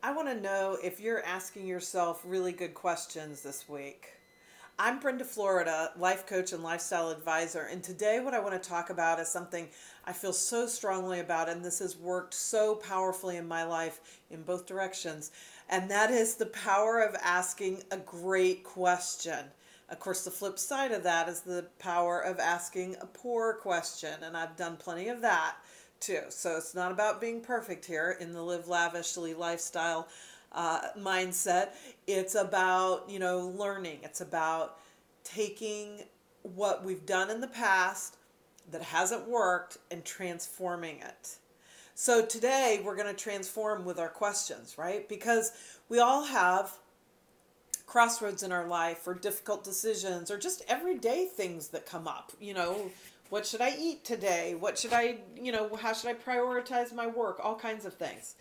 I want to know if you're asking yourself really good questions this week. I'm Brenda, Florida, life coach and lifestyle advisor, and today what I want to talk about is something I feel so strongly about, and this has worked so powerfully in my life in both directions, and that is the power of asking a great question. Of course, the flip side of that is the power of asking a poor question, and I've done plenty of that too. So it's not about being perfect here in the live lavishly lifestyle mindset. It's about, learning. It's about taking what we've done in the past that hasn't worked and transforming it. So today we're going to transform with our questions, right? Because we all have crossroads in our life or difficult decisions or just everyday things that come up. What should I eat today? What should I, how should I prioritize my work? All kinds of things.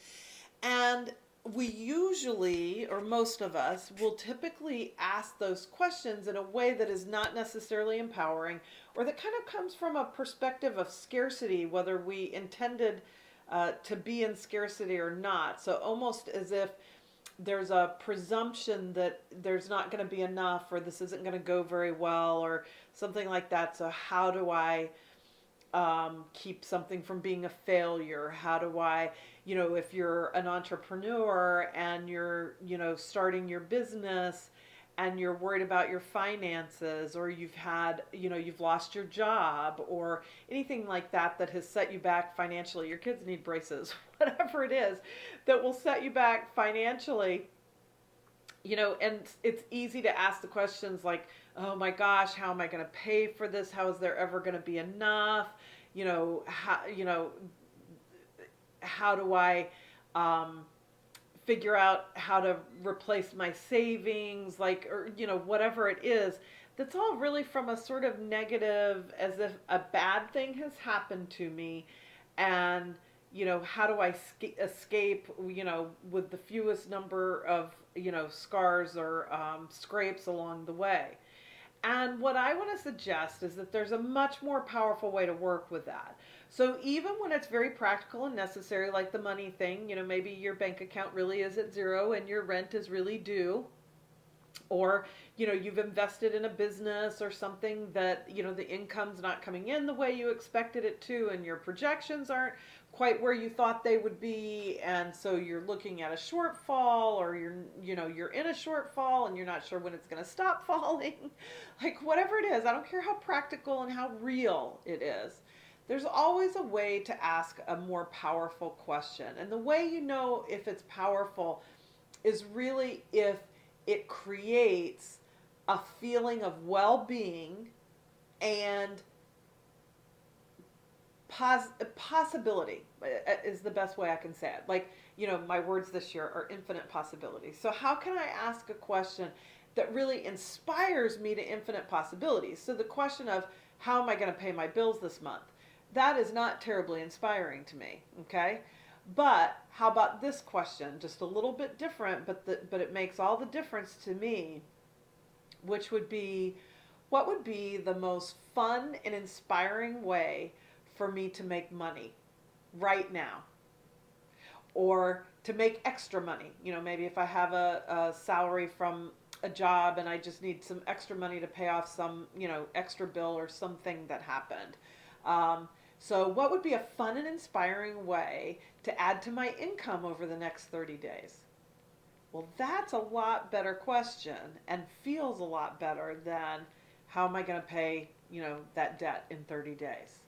And we usually, or most of us, will typically ask those questions in a way that is not necessarily empowering, or that kind of comes from a perspective of scarcity, whether we intended to be in scarcity or not. So almost as if there's a presumption that there's not going to be enough, or this isn't going to go very well, or something like that. So how do I keep something from being a failure? How do I, if you're an entrepreneur and you're, starting your business and you're worried about your finances, or you've had, you've lost your job, or anything like that that has set you back financially, your kids need braces, whatever it is that will set you back financially, and it's easy to ask the questions like, oh my gosh, how am I going to pay for this? How is there ever going to be enough? How do I figure out how to replace my savings, like, or, whatever it is. That's all really from a sort of negative, as if a bad thing has happened to me. And, how do I escape, with the fewest number of, scars or scrapes along the way. And what I want to suggest is that there's a much more powerful way to work with that. So even when it's very practical and necessary, like the money thing, maybe your bank account really is at zero and your rent is really due, or you've invested in a business or something that the income's not coming in the way you expected it to, and your projections aren't quite where you thought they would be, and so you're looking at a shortfall, or you're in a shortfall and you're not sure when it's going to stop falling. Like, whatever it is, I don't care how practical and how real it is, there's always a way to ask a more powerful question. And the way you know if it's powerful is really if it creates a feeling of well-being and possibility is the best way I can say it. Like, my words this year are infinite possibilities. So how can I ask a question that really inspires me to infinite possibilities? So the question of, how am I going to pay my bills this month? That is not terribly inspiring to me, okay? But how about this question? Just a little bit different, but it makes all the difference to me, which would be, what would be the most fun and inspiring way for me to make money right now? Or to make extra money. Maybe if I have a salary from a job and I just need some extra money to pay off some, extra bill or something that happened. So what would be a fun and inspiring way to add to my income over the next 30 days? Well, that's a lot better question and feels a lot better than, how am I going to pay, that debt in 30 days?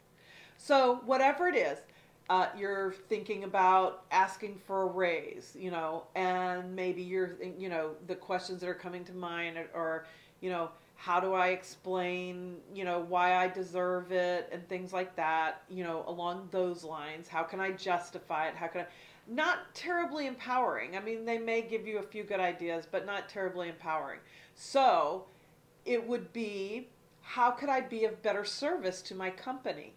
So whatever it is, you're thinking about asking for a raise, and maybe the questions that are coming to mind are, how do I explain, why I deserve it and things like that, along those lines. How can I justify it? How can I, not terribly empowering. I mean, they may give you a few good ideas, but not terribly empowering. So it would be, how could I be of better service to my company?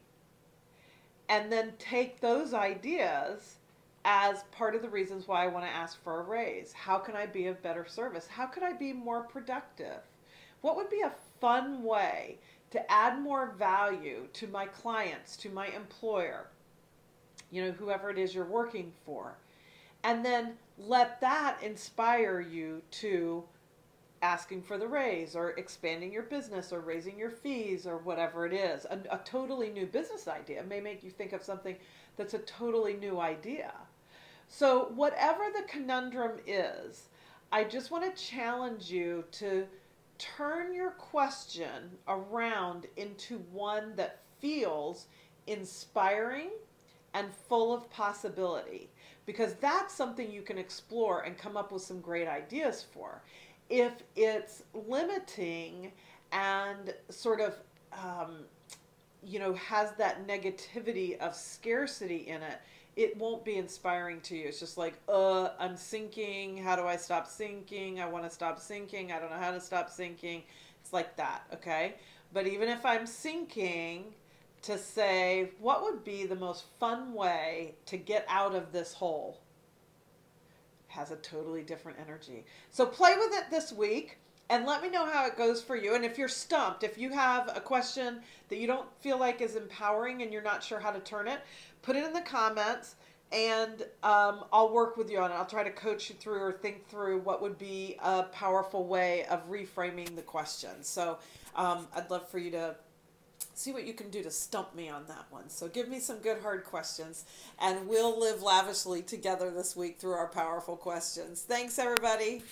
And then take those ideas as part of the reasons why I want to ask for a raise. How can I be of better service? How could I be more productive? What would be a fun way to add more value to my clients, to my employer, whoever it is you're working for? And then let that inspire you to asking for the raise or expanding your business or raising your fees or whatever it is. A totally new business idea may make you think of something that's a totally new idea. So, whatever the conundrum is, I just want to challenge you to turn your question around into one that feels inspiring and full of possibility, because that's something you can explore and come up with some great ideas for. If it's limiting and sort of, has that negativity of scarcity in it, it won't be inspiring to you. It's just like, I'm sinking. How do I stop sinking? I want to stop sinking. I don't know how to stop sinking. It's like that, okay? But even if I'm sinking, to say, what would be the most fun way to get out of this hole? Has a totally different energy. So play with it this week and let me know how it goes for you. And if you're stumped, if you have a question that you don't feel like is empowering and you're not sure how to turn it, put it in the comments and I'll work with you on it. I'll try to coach you through or think through what would be a powerful way of reframing the question. So I'd love for you to see what you can do to stump me on that one. So give me some good hard questions and we'll live lavishly together this week through our powerful questions. Thanks, everybody.